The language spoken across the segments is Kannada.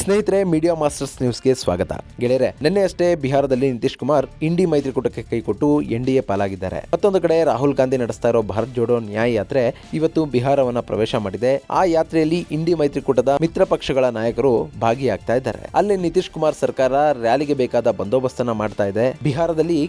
ಸ್ನೇಹಿತರೆ, ಮೀಡಿಯಾ ಮಾಸ್ಟರ್ಸ್ ನ್ಯೂಸ್ಗೆ ಸ್ವಾಗತ. ಗೆಳೆಯರೆ, ನಿನ್ನೆ ಅಷ್ಟೇ ಬಿಹಾರದಲ್ಲಿ ನಿತೀಶ್ ಕುಮಾರ್ ಇಂಡಿ ಮೈತ್ರಿಕೂಟಕ್ಕೆ ಕೈಕೊಟ್ಟು ಎನ್ಡಿಎ ಪಾಲಾಗಿದ್ದಾರೆ. ಮತ್ತೊಂದು ಕಡೆ ರಾಹುಲ್ ಗಾಂಧಿ ನಡೆಸ್ತಾ ಇರೋ ಭಾರತ್ ಜೋಡೋ ನ್ಯಾಯ ಯಾತ್ರೆ ಇವತ್ತು ಬಿಹಾರವನ್ನ ಪ್ರವೇಶ ಮಾಡಿದೆ. ಆ ಯಾತ್ರೆಯಲ್ಲಿ ಇಂಡಿ ಮೈತ್ರಿಕೂಟದ ಮಿತ್ರ ಪಕ್ಷಗಳ ನಾಯಕರು ಭಾಗಿಯಾಗ್ತಾ ಇದ್ದಾರೆ. ಅಲ್ಲಿ ನಿತೀಶ್ ಕುಮಾರ್ ಸರ್ಕಾರ ರ್ಯಾಲಿಗೆ ಬೇಕಾದ ಬಂದೋಬಸ್ತನ್ನ ಮಾಡ್ತಾ ಇದೆ. ಬಿಹಾರದಲ್ಲಿ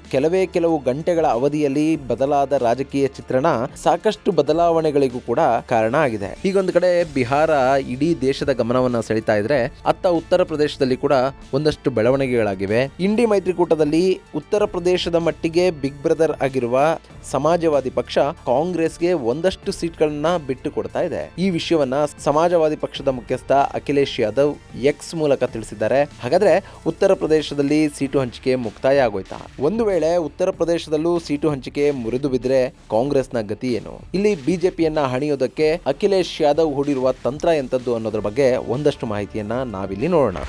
ಕೆಲವು ಗಂಟೆಗಳ ಅವಧಿಯಲ್ಲಿ ಬದಲಾದ ರಾಜಕೀಯ ಚಿತ್ರಣ ಸಾಕಷ್ಟು ಬದಲಾವಣೆಗಳಿಗೂ ಕೂಡ ಕಾರಣ ಆಗಿದೆ. ಹೀಗೊಂದು ಕಡೆ ಬಿಹಾರ ಇಡೀ ದೇಶದ ಗಮನವನ್ನ ಸೆಳೀತಾ ಇದ್ರೆ, ಅತ್ತ ಉತ್ತರ ಪ್ರದೇಶದಲ್ಲಿ ಕೂಡ ಒಂದಷ್ಟು ಬೆಳವಣಿಗೆಗಳಾಗಿವೆ. ಇಂಡಿ ಮೈತ್ರಿಕೂಟದಲ್ಲಿ ಉತ್ತರ ಪ್ರದೇಶದ ಮಟ್ಟಿಗೆ ಬಿಗ್ ಬ್ರದರ್ ಆಗಿರುವ ಸಮಾಜವಾದಿ ಪಕ್ಷ ಕಾಂಗ್ರೆಸ್ಗೆ ಒಂದಷ್ಟು ಸೀಟ್ಗಳನ್ನ ಬಿಟ್ಟು ಕೊಡ್ತಾ ಇದೆ. ಈ ವಿಷಯವನ್ನ ಸಮಾಜವಾದಿ ಪಕ್ಷದ ಮುಖ್ಯಸ್ಥ ಅಖಿಲೇಶ್ ಯಾದವ್ ಎಕ್ಸ್ ಮೂಲಕ ತಿಳಿಸಿದ್ದಾರೆ. ಹಾಗಾದ್ರೆ ಉತ್ತರ ಪ್ರದೇಶದಲ್ಲಿ ಸೀಟು ಹಂಚಿಕೆ ಮುಕ್ತಾಯ ಆಗೋಯ್ತಾ? ಒಂದು ವೇಳೆ ಉತ್ತರ ಪ್ರದೇಶದಲ್ಲೂ ಸೀಟು ಹಂಚಿಕೆ ಮುರಿದು ಬಿದ್ರೆ ಕಾಂಗ್ರೆಸ್ನ ಗತಿ ಏನು? ಇಲ್ಲಿ ಬಿಜೆಪಿಯನ್ನ ಹಣಿಯೋದಕ್ಕೆ ಅಖಿಲೇಶ್ ಯಾದವ್ ಹೂಡಿರುವ ತಂತ್ರ ಎಂತದ್ದು ಅನ್ನೋದ್ರ ಬಗ್ಗೆ ಒಂದಷ್ಟು ಮಾಹಿತಿಯನ್ನ ನಾವಿಲ್ಲಿ ನೋಡೋಣ.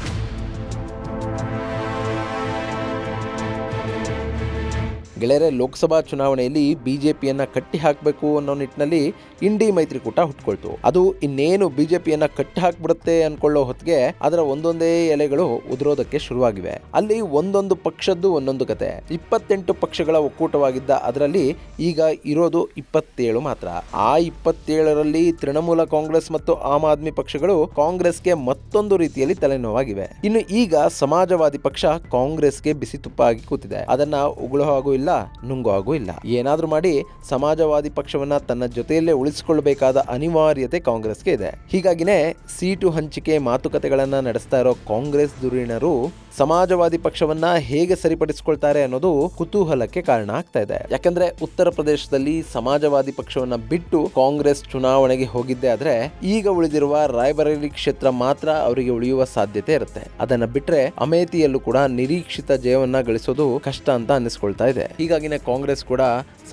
ಗೆಳೆಯರೆ, ಲೋಕಸಭಾ ಚುನಾವಣೆಯಲ್ಲಿ ಬಿಜೆಪಿಯನ್ನ ಕಟ್ಟಿ ಹಾಕಬೇಕು ಅನ್ನೋ ನಿಟ್ಟಿನಲ್ಲಿ ಇಂಡಿ ಮೈತ್ರಿಕೂಟ ಹುಟ್ಕೊಳ್ತು. ಅದು ಇನ್ನೇನು ಬಿಜೆಪಿಯನ್ನ ಕಟ್ಟಿ ಹಾಕ್ಬಿಡುತ್ತೆ ಅನ್ಕೊಳ್ಳೋ ಹೊತ್ತಿಗೆ ಅದರ ಒಂದೊಂದೇ ಎಲೆಗಳು ಉದುರೋದಕ್ಕೆ ಶುರುವಾಗಿವೆ. ಅಲ್ಲಿ ಒಂದೊಂದು ಪಕ್ಷದ್ದು ಒಂದೊಂದು ಕತೆ. 28 ಪಕ್ಷಗಳ ಒಕ್ಕೂಟವಾಗಿದ್ದ ಅದರಲ್ಲಿ ಈಗ ಇರೋದು 27 ಮಾತ್ರ. ಆ 27ರಲ್ಲಿ ತೃಣಮೂಲ ಕಾಂಗ್ರೆಸ್ ಮತ್ತು ಆಮ್ ಆದ್ಮಿ ಪಕ್ಷಗಳು ಕಾಂಗ್ರೆಸ್ಗೆ ಮತ್ತೊಂದು ರೀತಿಯಲ್ಲಿ ತಲೆನೋವಾಗಿವೆ. ಇನ್ನು ಈಗ ಸಮಾಜವಾದಿ ಪಕ್ಷ ಕಾಂಗ್ರೆಸ್ಗೆ ಬಿಸಿ ತುಪ್ಪ ಆಗಿ ಕೂತಿದೆ. ಅದನ್ನ ಉಗುಳೋ ಹಾಗೂ ಇಲ್ಲ, ನುಂಗೋ ಹಾಗೂ ಇಲ್ಲ. ಏನಾದ್ರೂ ಮಾಡಿ ಸಮಾಜವಾದಿ ಪಕ್ಷವನ್ನ ತನ್ನ ಜೊತೆಯಲ್ಲೇ ಉಳಿಸಿಕೊಳ್ಳಬೇಕಾದ ಅನಿವಾರ್ಯತೆ ಕಾಂಗ್ರೆಸ್ಗೆ ಇದೆ. ಹೀಗಾಗಿನೇ ಸೀಟು ಹಂಚಿಕೆ ಮಾತುಕತೆಗಳನ್ನ ನಡೆಸ್ತಾ ಇರೋ ಕಾಂಗ್ರೆಸ್ ಧುರೀಣರು ಸಮಾಜವಾದಿ ಪಕ್ಷವನ್ನ ಹೇಗೆ ಸರಿಪಡಿಸಿಕೊಳ್ತಾರೆ ಅನ್ನೋದು ಕುತೂಹಲಕ್ಕೆ ಕಾರಣ ಆಗ್ತಾ ಇದೆ. ಯಾಕಂದ್ರೆ ಉತ್ತರ ಪ್ರದೇಶದಲ್ಲಿ ಸಮಾಜವಾದಿ ಪಕ್ಷವನ್ನ ಬಿಟ್ಟು ಕಾಂಗ್ರೆಸ್ ಚುನಾವಣೆಗೆ ಹೋಗಿದ್ದೆ ಆದ್ರೆ ಈಗ ಉಳಿದಿರುವ ರಾಯ್ಬರೇಲಿ ಕ್ಷೇತ್ರ ಮಾತ್ರ ಅವರಿಗೆ ಉಳಿಯುವ ಸಾಧ್ಯತೆ ಇರುತ್ತೆ. ಅದನ್ನ ಬಿಟ್ರೆ ಅಮೇಥಿಯಲ್ಲೂ ಕೂಡ ನಿರೀಕ್ಷಿತ ಜಯವನ್ನ ಗಳಿಸೋದು ಕಷ್ಟ ಅಂತ ಅನ್ನಿಸ್ಕೊಳ್ತಾ ಇದೆ. ಹೀಗಾಗಿನೇ ಕಾಂಗ್ರೆಸ್ ಕೂಡ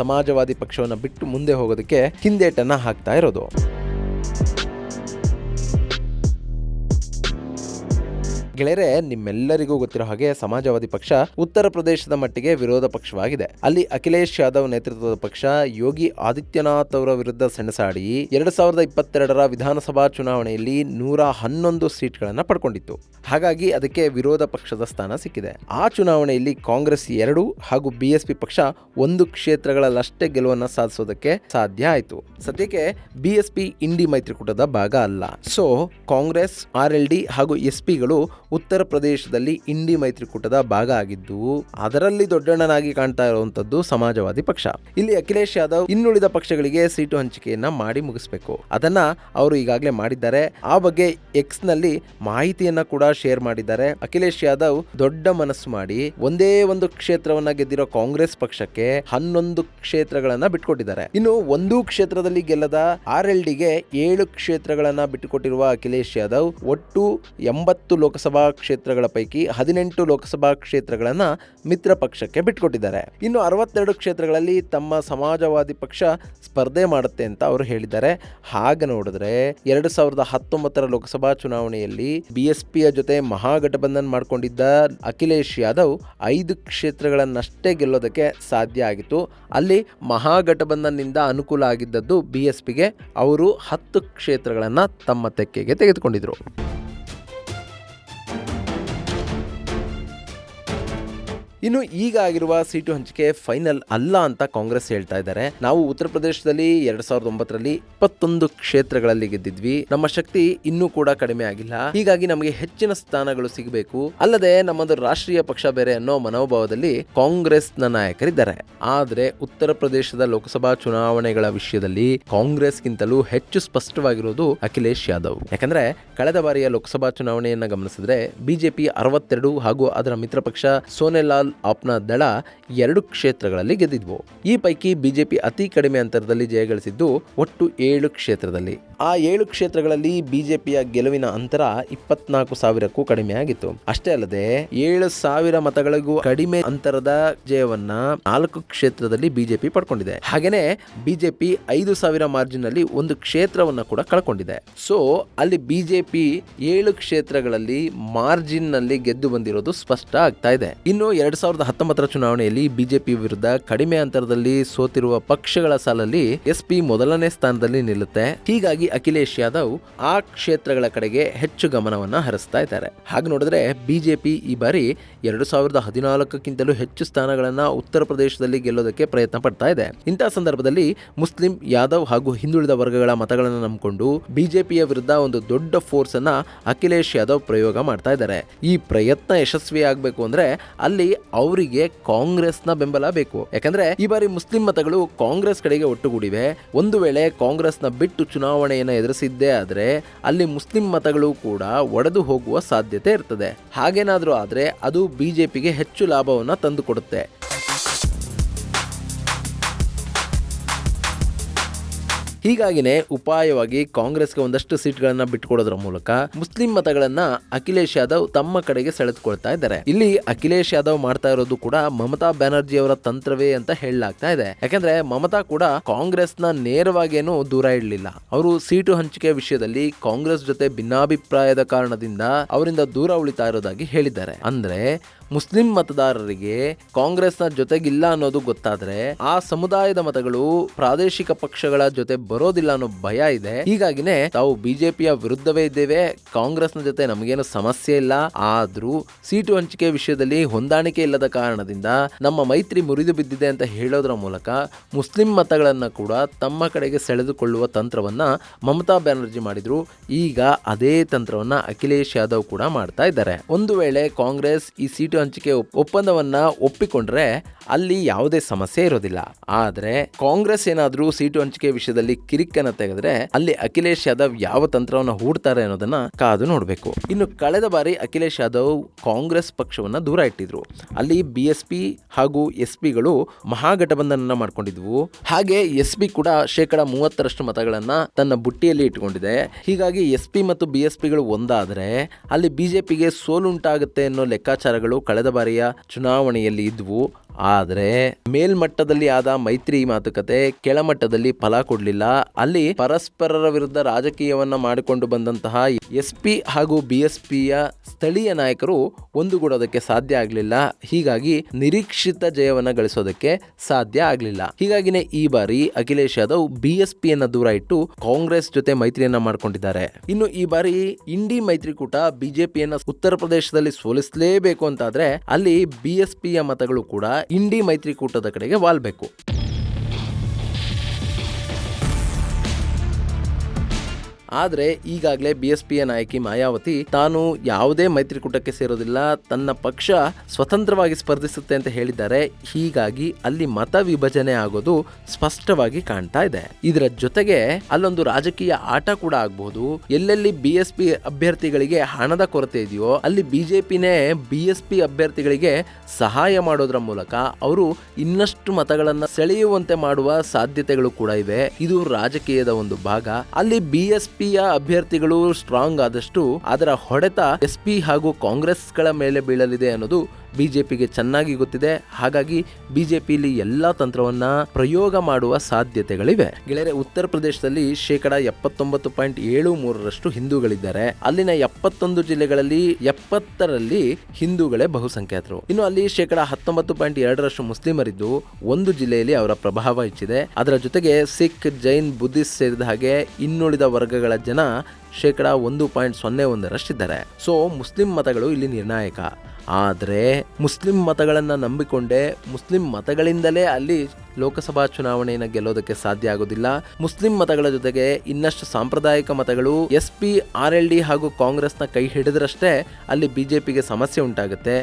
ಸಮಾಜವಾದಿ ಪಕ್ಷವನ್ನ ಬಿಟ್ಟು ಮುಂದೆ ಹೋಗೋದಕ್ಕೆ ಹಿಂದೇಟನ್ನ ಹಾಕ್ತಾ ಇರೋದು. ಗೆಳೆಯರೆ, ನಿಮ್ಮೆಲ್ಲರಿಗೂ ಗೊತ್ತಿರೋ ಹಾಗೆ ಸಮಾಜವಾದಿ ಪಕ್ಷ ಉತ್ತರ ಪ್ರದೇಶದ ಮಟ್ಟಿಗೆ ವಿರೋಧ ಪಕ್ಷವಾಗಿದೆ. ಅಲ್ಲಿ ಅಖಿಲೇಶ್ ಯಾದವ್ ನೇತೃತ್ವದ ಪಕ್ಷ ಯೋಗಿ ಆದಿತ್ಯನಾಥ್ ಅವರ ವಿರುದ್ಧ ಸೆಣಸಾಡಿ 2022ರ ವಿಧಾನಸಭಾ ಚುನಾವಣೆಯಲ್ಲಿ 111 ಸೀಟ್ಗಳನ್ನ ಪಡ್ಕೊಂಡಿತ್ತು. ಹಾಗಾಗಿ ಅದಕ್ಕೆ ವಿರೋಧ ಪಕ್ಷದ ಸ್ಥಾನ ಸಿಕ್ಕಿದೆ. ಆ ಚುನಾವಣೆಯಲ್ಲಿ ಕಾಂಗ್ರೆಸ್ 2 ಹಾಗೂ ಬಿಎಸ್ಪಿ ಪಕ್ಷ 1 ಕ್ಷೇತ್ರಗಳಲ್ಲಷ್ಟೇ ಗೆಲುವನ್ನ ಸಾಧಿಸೋದಕ್ಕೆ ಸಾಧ್ಯ ಆಯಿತು. ಸದ್ಯಕ್ಕೆ ಬಿಎಸ್ಪಿ ಇಂಡಿ ಮೈತ್ರಿಕೂಟದ ಭಾಗ ಅಲ್ಲ. ಸೊ ಕಾಂಗ್ರೆಸ್, ಆರ್ಎಲ್ಡಿ ಹಾಗೂ ಎಸ್ಪಿಗಳು ಉತ್ತರ ಪ್ರದೇಶದಲ್ಲಿ ಇಂಡಿ ಮೈತ್ರಿಕೂಟದ ಭಾಗ ಆಗಿದ್ದು, ಅದರಲ್ಲಿ ದೊಡ್ಡಣ್ಣನಾಗಿ ಕಾಣ್ತಾ ಇರುವಂತದ್ದು ಸಮಾಜವಾದಿ ಪಕ್ಷ. ಇಲ್ಲಿ ಅಖಿಲೇಶ್ ಯಾದವ್ ಇನ್ನುಳಿದ ಪಕ್ಷಗಳಿಗೆ ಸೀಟು ಹಂಚಿಕೆಯನ್ನ ಮಾಡಿ ಮುಗಿಸ್ಬೇಕು. ಅದನ್ನ ಅವರು ಈಗಾಗಲೇ ಮಾಡಿದ್ದಾರೆ. ಆ ಬಗ್ಗೆ ಎಕ್ಸ್ ನಲ್ಲಿ ಮಾಹಿತಿಯನ್ನ ಕೂಡ ಶೇರ್ ಮಾಡಿದ್ದಾರೆ. ಅಖಿಲೇಶ್ ಯಾದವ್ ದೊಡ್ಡ ಮನಸ್ಸು ಮಾಡಿ ಒಂದೇ ಒಂದು ಕ್ಷೇತ್ರವನ್ನ ಗೆದ್ದಿರೋ ಕಾಂಗ್ರೆಸ್ ಪಕ್ಷಕ್ಕೆ 11 ಕ್ಷೇತ್ರಗಳನ್ನ ಬಿಟ್ಕೊಟ್ಟಿದ್ದಾರೆ. ಇನ್ನು ಒಂದು ಕ್ಷೇತ್ರದಲ್ಲಿ ಗೆಲ್ಲದ ಆರ್ಎಲ್ಡಿಗೆ 7 ಕ್ಷೇತ್ರಗಳನ್ನ ಬಿಟ್ಟುಕೊಟ್ಟಿರುವ ಅಖಿಲೇಶ್ ಯಾದವ್ ಒಟ್ಟು 80 ಲೋಕಸಭಾ ಕ್ಷೇತ್ರಗಳ ಪೈಕಿ 18 ಲೋಕಸಭಾ ಕ್ಷೇತ್ರಗಳನ್ನ ಮಿತ್ರ ಪಕ್ಷಕ್ಕೆ ಬಿಟ್ಕೊಟ್ಟಿದ್ದಾರೆ. ಇನ್ನು 62 ಕ್ಷೇತ್ರಗಳಲ್ಲಿ ತಮ್ಮ ಸಮಾಜವಾದಿ ಪಕ್ಷ ಸ್ಪರ್ಧೆ ಮಾಡುತ್ತೆ ಅಂತ ಅವರು ಹೇಳಿದ್ದಾರೆ. ಹಾಗೆ ನೋಡಿದ್ರೆ 2019ರ ಲೋಕಸಭಾ ಚುನಾವಣೆಯಲ್ಲಿ ಬಿಎಸ್ಪಿಯ ಜೊತೆ ಮಹಾಗಠಬಂಧನ್ ಮಾಡಿಕೊಂಡಿದ್ದ ಅಖಿಲೇಶ್ ಯಾದವ್ 5 ಕ್ಷೇತ್ರಗಳನ್ನಷ್ಟೇ ಗೆಲ್ಲೋದಕ್ಕೆ ಸಾಧ್ಯ ಆಗಿತ್ತು. ಅಲ್ಲಿ ಮಹಾಗಠಬಂಧನ್ನಿಂದ ಅನುಕೂಲ ಆಗಿದ್ದದ್ದು ಬಿಎಸ್ಪಿಗೆ. ಅವರು 10 ಕ್ಷೇತ್ರಗಳನ್ನ ತಮ್ಮ ತೆಕ್ಕೆಗೆ ತೆಗೆದುಕೊಂಡಿದ್ರು. ಇನ್ನು ಈಗ ಆಗಿರುವ ಸೀಟು ಹಂಚಿಕೆ ಫೈನಲ್ ಅಲ್ಲ ಅಂತ ಕಾಂಗ್ರೆಸ್ ಹೇಳ್ತಾ ಇದ್ದಾರೆ. ನಾವು ಉತ್ತರ ಪ್ರದೇಶದಲ್ಲಿ 2009ರಲ್ಲಿ 21 ಕ್ಷೇತ್ರಗಳಲ್ಲಿ ಗೆದ್ದಿದ್ವಿ. ನಮ್ಮ ಶಕ್ತಿ ಇನ್ನೂ ಕೂಡ ಕಡಿಮೆ ಆಗಿಲ್ಲ. ಹೀಗಾಗಿ ನಮಗೆ ಹೆಚ್ಚಿನ ಸ್ಥಾನಗಳು ಸಿಗಬೇಕು. ಅಲ್ಲದೆ ನಮ್ಮದು ರಾಷ್ಟ್ರೀಯ ಪಕ್ಷ ಬೇರೆ ಅನ್ನೋ ಮನೋಭಾವದಲ್ಲಿ ಕಾಂಗ್ರೆಸ್ನ ನಾಯಕರಿದ್ದಾರೆ. ಆದ್ರೆ ಉತ್ತರ ಪ್ರದೇಶದ ಲೋಕಸಭಾ ಚುನಾವಣೆಗಳ ವಿಷಯದಲ್ಲಿ ಕಾಂಗ್ರೆಸ್ಗಿಂತಲೂ ಹೆಚ್ಚು ಸ್ಪಷ್ಟವಾಗಿರೋದು ಅಖಿಲೇಶ್ ಯಾದವ್. ಯಾಕಂದ್ರೆ ಕಳೆದ ಬಾರಿಯ ಲೋಕಸಭಾ ಚುನಾವಣೆಯನ್ನ ಗಮನಿಸಿದ್ರೆ ಬಿಜೆಪಿ 62 ಹಾಗೂ ಅದರ ಮಿತ್ರ ಪಕ್ಷ ಸೋನೆಲಾಲ್ ಆಪ್ನ ದಳ 2 ಕ್ಷೇತ್ರಗಳಲ್ಲಿ ಗೆದ್ದಿದ್ವು. ಈ ಪೈಕಿ ಬಿಜೆಪಿ ಅತಿ ಕಡಿಮೆ ಅಂತರದಲ್ಲಿ ಜಯಗಳಿಸಿದ್ದು ಒಟ್ಟು 7 ಕ್ಷೇತ್ರದಲ್ಲಿ. ಆ 7 ಕ್ಷೇತ್ರಗಳಲ್ಲಿ ಬಿಜೆಪಿಯ ಗೆಲುವಿನ ಅಂತರ 24,000ಕ್ಕೂ ಕಡಿಮೆ ಆಗಿತ್ತು. ಅಷ್ಟೇ ಅಲ್ಲದೆ 7,000 ಮತಗಳಿಗೂ ಕಡಿಮೆ ಅಂತರದ ಜಯವನ್ನ 4 ಕ್ಷೇತ್ರದಲ್ಲಿ ಬಿಜೆಪಿ ಪಡ್ಕೊಂಡಿದೆ. ಹಾಗೇನೆ ಬಿಜೆಪಿ 5,000 ಮಾರ್ಜಿನ್ ನಲ್ಲಿ 1 ಕ್ಷೇತ್ರವನ್ನ ಕೂಡ ಕಳ್ಕೊಂಡಿದೆ. ಸೊ ಅಲ್ಲಿ ಬಿಜೆಪಿ 7 ಕ್ಷೇತ್ರಗಳಲ್ಲಿ ಮಾರ್ಜಿನ್ ನಲ್ಲಿ ಗೆದ್ದು ಬಂದಿರೋದು ಸ್ಪಷ್ಟ ಆಗ್ತಾ ಇದೆ. ಇನ್ನು 2019 ಚುನಾವಣೆಯಲ್ಲಿ ಬಿಜೆಪಿ ವಿರುದ್ಧ ಕಡಿಮೆ ಅಂತರದಲ್ಲಿ ಸೋತಿರುವ ಪಕ್ಷಗಳ ಸಾಲಲ್ಲಿ ಎಸ್ಪಿ ಮೊದಲನೇ ಸ್ಥಾನದಲ್ಲಿ ನಿಲ್ಲುತ್ತೆ. ಹೀಗಾಗಿ ಅಖಿಲೇಶ್ ಯಾದವ್ ಆ ಕ್ಷೇತ್ರಗಳ ಕಡೆಗೆ ಹೆಚ್ಚು ಗಮನವನ್ನ ಹರಿಸ್ತಾ ಇದ್ದಾರೆ. ಹಾಗೆ ನೋಡಿದ್ರೆ ಬಿಜೆಪಿ ಈ ಬಾರಿ 2014ಕ್ಕಿಂತಲೂ ಹೆಚ್ಚು ಸ್ಥಾನಗಳನ್ನ ಉತ್ತರ ಪ್ರದೇಶದಲ್ಲಿ ಗೆಲ್ಲೋದಕ್ಕೆ ಪ್ರಯತ್ನ ಪಡ್ತಾ ಇದೆ. ಇಂತಹ ಸಂದರ್ಭದಲ್ಲಿ ಮುಸ್ಲಿಂ, ಯಾದವ್ ಹಾಗೂ ಹಿಂದುಳಿದ ವರ್ಗಗಳ ಮತಗಳನ್ನು ನಂಬಿಕೊಂಡು ಬಿಜೆಪಿಯ ವಿರುದ್ಧ ಒಂದು ದೊಡ್ಡ ಫೋರ್ಸ್ ಅನ್ನ ಅಖಿಲೇಶ್ ಯಾದವ್ ಪ್ರಯೋಗ ಮಾಡ್ತಾ ಇದ್ದಾರೆ. ಈ ಪ್ರಯತ್ನ ಯಶಸ್ವಿ ಆಗಬೇಕು ಅಂದ್ರೆ ಅಲ್ಲಿ ಅವರಿಗೆ ಕಾಂಗ್ರೆಸ್ನ ಬೆಂಬಲ ಬೇಕು. ಯಾಕಂದ್ರೆ ಈ ಬಾರಿ ಮುಸ್ಲಿಂ ಮತಗಳು ಕಾಂಗ್ರೆಸ್ ಕಡೆಗೆ ಒಟ್ಟುಗೂಡಿವೆ. ಒಂದು ವೇಳೆ ಕಾಂಗ್ರೆಸ್ನ ಬಿಟ್ಟು ಚುನಾವಣೆಯನ್ನು ಎದುರಿಸಿದ್ದೇ ಆದ್ರೆ ಅಲ್ಲಿ ಮುಸ್ಲಿಂ ಮತಗಳು ಕೂಡ ಒಡೆದು ಹೋಗುವ ಸಾಧ್ಯತೆ ಇರ್ತದೆ. ಹಾಗೇನಾದ್ರೂ ಆದ್ರೆ ಅದು ಬಿಜೆಪಿಗೆ ಹೆಚ್ಚು ಲಾಭವನ್ನ ತಂದುಕೊಡುತ್ತೆ. ಹೀಗಾಗಿನೇ ಉಪಾಯವಾಗಿ ಕಾಂಗ್ರೆಸ್ಗೆ ಒಂದಷ್ಟು ಸೀಟ್ಗಳನ್ನ ಬಿಟ್ಟುಕೊಡೋದ್ರ ಮೂಲಕ ಮುಸ್ಲಿಂ ಮತಗಳನ್ನ ಅಖಿಲೇಶ್ ಯಾದವ್ ತಮ್ಮ ಕಡೆಗೆ ಸೆಳೆದುಕೊಳ್ತಾ ಇದ್ದಾರೆ. ಇಲ್ಲಿ ಅಖಿಲೇಶ್ ಯಾದವ್ ಮಾಡ್ತಾ ಇರೋದು ಕೂಡ ಮಮತಾ ಬ್ಯಾನರ್ಜಿ ಅವರ ತಂತ್ರವೇ ಅಂತ ಹೇಳಲಾಗ್ತಾ ಇದೆ. ಯಾಕಂದ್ರೆ ಮಮತಾ ಕೂಡ ಕಾಂಗ್ರೆಸ್ನ ನೇರವಾಗೇನು ದೂರ ಇಡಲಿಲ್ಲ. ಅವರು ಸೀಟು ಹಂಚಿಕೆ ವಿಷಯದಲ್ಲಿ ಕಾಂಗ್ರೆಸ್ ಜೊತೆ ಭಿನ್ನಾಭಿಪ್ರಾಯದ ಕಾರಣದಿಂದ ಅವರಿಂದ ದೂರ ಉಳಿತಾ ಇರೋದಾಗಿ ಹೇಳಿದ್ದಾರೆ. ಅಂದ್ರೆ ಮುಸ್ಲಿಂ ಮತದಾರರಿಗೆ ಕಾಂಗ್ರೆಸ್ನ ಜೊತೆಗಿಲ್ಲ ಅನ್ನೋದು ಗೊತ್ತಾದ್ರೆ ಆ ಸಮುದಾಯದ ಮತಗಳು ಪ್ರಾದೇಶಿಕ ಪಕ್ಷಗಳ ಜೊತೆ ಬರೋದಿಲ್ಲ ಅನ್ನೋ ಭಯ ಇದೆ. ಹೀಗಾಗಿನೇ ತಾವು ಬಿಜೆಪಿಯ ವಿರುದ್ಧವೇ ಇದ್ದೇವೆ, ಕಾಂಗ್ರೆಸ್ನ ಜೊತೆ ನಮಗೇನು ಸಮಸ್ಯೆ ಇಲ್ಲ, ಆದ್ರೂ ಸೀಟು ಹಂಚಿಕೆ ವಿಷಯದಲ್ಲಿ ಹೊಂದಾಣಿಕೆ ಇಲ್ಲದ ಕಾರಣದಿಂದ ನಮ್ಮ ಮೈತ್ರಿ ಮುರಿದು ಬಿದ್ದಿದೆ ಅಂತ ಹೇಳೋದ್ರ ಮೂಲಕ ಮುಸ್ಲಿಂ ಮತಗಳನ್ನ ಕೂಡ ತಮ್ಮ ಕಡೆಗೆ ಸೆಳೆದುಕೊಳ್ಳುವ ತಂತ್ರವನ್ನ ಮಮತಾ ಬ್ಯಾನರ್ಜಿ ಮಾಡಿದ್ರು. ಈಗ ಅದೇ ತಂತ್ರವನ್ನ ಅಖಿಲೇಶ್ ಯಾದವ್ ಕೂಡ ಮಾಡ್ತಾ ಇದ್ದಾರೆ. ಒಂದು ವೇಳೆ ಕಾಂಗ್ರೆಸ್ ಈ ಸೀಟು ಹಂಚಿಕೆ ಒಪ್ಪಂದವನ್ನ ಒಪ್ಪಿಕೊಂಡ್ರೆ ಅಲ್ಲಿ ಯಾವುದೇ ಸಮಸ್ಯೆ ಇರೋದಿಲ್ಲ. ಆದ್ರೆ ಕಾಂಗ್ರೆಸ್ ಏನಾದ್ರೂ ಸೀಟು ಹಂಚಿಕೆ ವಿಷಯದಲ್ಲಿ ಕಿರಿಕನ್ನ ತೆಗೆದ್ರೆ ಅಲ್ಲಿ ಅಖಿಲೇಶ್ ಯಾದವ್ ಯಾವ ತಂತ್ರವನ್ನ ಹೂಡ್ತಾರೆ ಅನ್ನೋದನ್ನ ಕಾದು ನೋಡಬೇಕು. ಇನ್ನು ಕಳೆದ ಬಾರಿ ಅಖಿಲೇಶ್ ಯಾದವ್ ಕಾಂಗ್ರೆಸ್ ಪಕ್ಷವನ್ನ ದೂರ ಇಟ್ಟಿದ್ರು. ಅಲ್ಲಿ ಬಿಎಸ್ಪಿ ಹಾಗೂ ಎಸ್ಪಿಗಳು ಮಹಾಗಠಬಂಧನ ಮಾಡ್ಕೊಂಡಿದ್ವು. ಹಾಗೆ ಎಸ್ಪಿ ಕೂಡ 30% ಮತಗಳನ್ನ ತನ್ನ ಬುಟ್ಟಿಯಲ್ಲಿ ಇಟ್ಟುಕೊಂಡಿದೆ. ಹೀಗಾಗಿ ಎಸ್ಪಿ ಮತ್ತು ಬಿಎಸ್ಪಿಗಳು ಒಂದಾದ್ರೆ ಅಲ್ಲಿ ಬಿಜೆಪಿಗೆ ಸೋಲುಂಟಾಗುತ್ತೆ ಅನ್ನೋ ಲೆಕ್ಕಾಚಾರಗಳು ಕಳೆದ ಬಾರಿಯ ಚುನಾವಣೆಯಲ್ಲಿ ಇದ್ವು. ಆದರೆ ಮೇಲ್ಮಟ್ಟದಲ್ಲಿ ಆದ ಮೈತ್ರಿ ಮಾತುಕತೆ ಕೆಳಮಟ್ಟದಲ್ಲಿ ಫಲ ಕೊಡಲಿಲ್ಲ. ಅಲ್ಲಿ ಪರಸ್ಪರರ ವಿರುದ್ಧ ರಾಜಕೀಯವನ್ನ ಮಾಡಿಕೊಂಡು ಬಂದಂತಹ ಎಸ್ಪಿ ಹಾಗೂ ಬಿಎಸ್ಪಿಯ ಸ್ಥಳೀಯ ನಾಯಕರು ಒಂದುಗೂಡೋದಕ್ಕೆ ಸಾಧ್ಯ ಆಗಲಿಲ್ಲ. ಹೀಗಾಗಿ ನಿರೀಕ್ಷಿತ ಜಯವನ್ನ ಗಳಿಸೋದಕ್ಕೆ ಸಾಧ್ಯ ಆಗಲಿಲ್ಲ. ಹೀಗಾಗಿನೇ ಈ ಬಾರಿ ಅಖಿಲೇಶ್ ಯಾದವ್ ಬಿಎಸ್ಪಿಯನ್ನ ದೂರ ಇಟ್ಟು ಕಾಂಗ್ರೆಸ್ ಜೊತೆ ಮೈತ್ರಿಯನ್ನ ಮಾಡ್ಕೊಂಡಿದ್ದಾರೆ. ಇನ್ನು ಈ ಬಾರಿ ಇಂಡಿ ಮೈತ್ರಿಕೂಟ ಬಿಜೆಪಿಯನ್ನ ಉತ್ತರ ಪ್ರದೇಶದಲ್ಲಿ ಸೋಲಿಸಲೇಬೇಕು ಅಂತಾದ್ರೆ ಅಲ್ಲಿ ಬಿಎಸ್ಪಿಯ ಮತಗಳು ಕೂಡ ಇಂಡಿ ಮೈತ್ರಿಕೂಟದ ಕಡೆಗೆ ವಾಲ್ಬೇಕು. ಆದರೆ ಈಗಾಗಲೇ ಬಿಎಸ್ಪಿಯ ನಾಯಕಿ ಮಾಯಾವತಿ ತಾನು ಯಾವುದೇ ಮೈತ್ರಿಕೂಟಕ್ಕೆ ಸೇರೋದಿಲ್ಲ, ತನ್ನ ಪಕ್ಷ ಸ್ವತಂತ್ರವಾಗಿ ಸ್ಪರ್ಧಿಸುತ್ತೆ ಅಂತ ಹೇಳಿದ್ದಾರೆ. ಹೀಗಾಗಿ ಅಲ್ಲಿ ಮತ ವಿಭಜನೆ ಆಗೋದು ಸ್ಪಷ್ಟವಾಗಿ ಕಾಣ್ತಾ ಇದೆ. ಇದರ ಜೊತೆಗೆ ಅಲ್ಲೊಂದು ರಾಜಕೀಯ ಆಟ ಕೂಡ ಆಗಬಹುದು. ಎಲ್ಲೆಲ್ಲಿ ಬಿಎಸ್ಪಿ ಅಭ್ಯರ್ಥಿಗಳಿಗೆ ಹಣದ ಕೊರತೆ ಇದೆಯೋ ಅಲ್ಲಿ ಬಿಜೆಪಿನೇ ಬಿಎಸ್ಪಿ ಅಭ್ಯರ್ಥಿಗಳಿಗೆ ಸಹಾಯ ಮಾಡೋದ್ರ ಮೂಲಕ ಅವರು ಇನ್ನಷ್ಟು ಮತಗಳನ್ನ ಸೆಳೆಯುವಂತೆ ಮಾಡುವ ಸಾಧ್ಯತೆಗಳು ಕೂಡ ಇವೆ. ಇದು ರಾಜಕೀಯದ ಒಂದು ಭಾಗ. ಅಲ್ಲಿ ಬಿಎಸ್ಪಿ ಅಭ್ಯರ್ಥಿಗಳು ಸ್ಟ್ರಾಂಗ್ ಆದಷ್ಟು ಅದರ ಹೊಡೆತ ಎಸ್ಪಿ ಹಾಗೂ ಕಾಂಗ್ರೆಸ್ಗಳ ಮೇಲೆ ಬೀಳಲಿದೆ ಅನ್ನೋದು ಬಿಜೆಪಿಗೆ ಚೆನ್ನಾಗಿ ಗೊತ್ತಿದೆ. ಹಾಗಾಗಿ ಬಿಜೆಪಿಲಿ ಎಲ್ಲಾ ತಂತ್ರವನ್ನ ಪ್ರಯೋಗ ಮಾಡುವ ಸಾಧ್ಯತೆಗಳಿವೆ. ಗೆಳೆಯರೆ, ಉತ್ತರ ಪ್ರದೇಶದಲ್ಲಿ 79.73% ಹಿಂದೂಗಳಿದ್ದಾರೆ. ಅಲ್ಲಿನ 71 ಜಿಲ್ಲೆಗಳಲ್ಲಿ 70ರಲ್ಲಿ ಹಿಂದೂಗಳೇ ಬಹುಸಂಖ್ಯಾತರು. ಇನ್ನು ಅಲ್ಲಿ 19.2% ಮುಸ್ಲಿಮರಿದ್ದು ಒಂದು ಜಿಲ್ಲೆಯಲ್ಲಿ ಅವರ ಪ್ರಭಾವ ಹೆಚ್ಚಿದೆ. ಅದರ ಜೊತೆಗೆ ಸಿಖ್, ಜೈನ್, ಬುದ್ಧಿಸ್ಟ್ ಸೇರಿದ ಹಾಗೆ ಇನ್ನುಳಿದ ವರ್ಗಗಳ ಜನ 1.01% ಸೊ ಮುಸ್ಲಿಂ ಮತಗಳು ಇಲ್ಲಿ ನಿರ್ಣಾಯಕ. ಆದರೆ ಮುಸ್ಲಿಂ ಮತಗಳನ್ನು ನಂಬಿಕೊಂಡೇ ಮುಸ್ಲಿಂ ಮತಗಳಿಂದಲೇ ಅಲ್ಲಿ ಲೋಕಸಭಾ ಚುನಾವಣೆಯನ್ನು ಗೆಲ್ಲೋದಕ್ಕೆ ಸಾಧ್ಯ ಆಗೋದಿಲ್ಲ. ಮುಸ್ಲಿಂ ಮತಗಳ ಜೊತೆಗೆ ಇನ್ನಷ್ಟು ಸಾಂಪ್ರದಾಯಿಕ ಮತಗಳು ಎಸ್ಪಿ, ಆರ್ಎಲ್ಡಿ ಹಾಗೂ ಕಾಂಗ್ರೆಸ್ನ ಕೈ ಹಿಡಿದ್ರಷ್ಟೇ ಅಲ್ಲಿ ಬಿಜೆಪಿಗೆ ಸಮಸ್ಯೆ ಉಂಟಾಗುತ್ತೆ.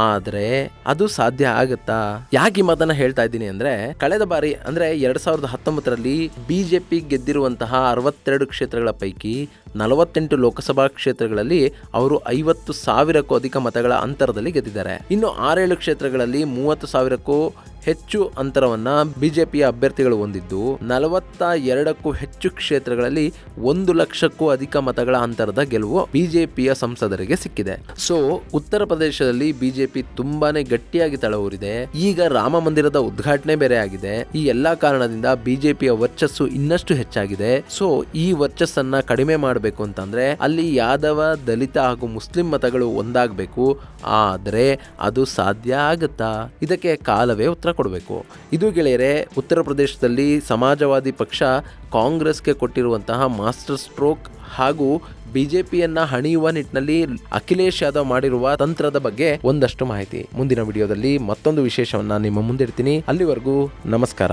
ಆದ್ರೆ ಅದು ಸಾಧ್ಯ ಆಗುತ್ತಾ? ಯಾಕೆ ಈ ಮಾತನ್ನ ಹೇಳ್ತಾ ಇದ್ದೀನಿ ಅಂದ್ರೆ, ಕಳೆದ ಬಾರಿ ಅಂದ್ರೆ 2019ರಲ್ಲಿ ಬಿಜೆಪಿ ಗೆದ್ದಿರುವಂತಹ 62 ಕ್ಷೇತ್ರಗಳ ಪೈಕಿ 48 ಲೋಕಸಭಾ ಕ್ಷೇತ್ರಗಳಲ್ಲಿ ಅವರು 50,000ಕ್ಕೂ ಅಧಿಕ ಮತಗಳ ಅಂತರದಲ್ಲಿ ಗೆದ್ದಿದ್ದಾರೆ. ಇನ್ನು 6-7 ಕ್ಷೇತ್ರಗಳಲ್ಲಿ 30,000ಕ್ಕೂ ಹೆಚ್ಚು ಅಂತರವನ್ನ ಬಿಜೆಪಿಯ ಅಭ್ಯರ್ಥಿಗಳು ಹೊಂದಿದ್ದು 42ಕ್ಕೂ ಹೆಚ್ಚು ಕ್ಷೇತ್ರಗಳಲ್ಲಿ 1 ಲಕ್ಷಕ್ಕೂ ಅಧಿಕ ಮತಗಳ ಅಂತರದ ಗೆಲುವು ಬಿಜೆಪಿಯ ಸಂಸದರಿಗೆ ಸಿಕ್ಕಿದೆ. ಸೊ ಉತ್ತರ ಪ್ರದೇಶದಲ್ಲಿ ಬಿಜೆಪಿ ತುಂಬಾನೇ ಗಟ್ಟಿಯಾಗಿ ತಳವೂರಿದೆ. ಈಗ ರಾಮ ಮಂದಿರದ ಉದ್ಘಾಟನೆ ಬೇರೆ ಆಗಿದೆ. ಈ ಎಲ್ಲಾ ಕಾರಣದಿಂದ ಬಿಜೆಪಿಯ ವರ್ಚಸ್ಸು ಇನ್ನಷ್ಟು ಹೆಚ್ಚಾಗಿದೆ. ಸೊ ಈ ವರ್ಚಸ್ಸನ್ನ ಕಡಿಮೆ ಮಾಡಬೇಕು ಅಂತಂದ್ರೆ ಅಲ್ಲಿ ಯಾದವ, ದಲಿತ ಹಾಗೂ ಮುಸ್ಲಿಂ ಮತಗಳು ಒಂದಾಗಬೇಕು. ಆದರೆ ಅದು ಸಾಧ್ಯ ಆಗುತ್ತಾ? ಇದಕ್ಕೆ ಕಾಲವೇ ಉತ್ತರ ಕೊಡಬೇಕು. ಇದು ಗೆಳೆಯರೆ ಉತ್ತರ ಪ್ರದೇಶದಲ್ಲಿ ಸಮಾಜವಾದಿ ಪಕ್ಷ ಕಾಂಗ್ರೆಸ್ಗೆ ಕೊಟ್ಟಿರುವಂತಹ ಮಾಸ್ಟರ್ ಸ್ಟ್ರೋಕ್ ಹಾಗೂ ಬಿಜೆಪಿಯನ್ನ ಹಣಿಯುವ ನಿಟ್ಟಿನಲ್ಲಿ ಅಖಿಲೇಶ್ ಯಾದವ್ ಮಾಡಿರುವ ತಂತ್ರದ ಬಗ್ಗೆ ಒಂದಷ್ಟು ಮಾಹಿತಿ. ಮುಂದಿನ ವಿಡಿಯೋದಲ್ಲಿ ಮತ್ತೊಂದು ವಿಶೇಷವನ್ನ ನಿಮ್ಮ ಮುಂದಿಡ್ತೀನಿ. ಅಲ್ಲಿವರೆಗೂ ನಮಸ್ಕಾರ.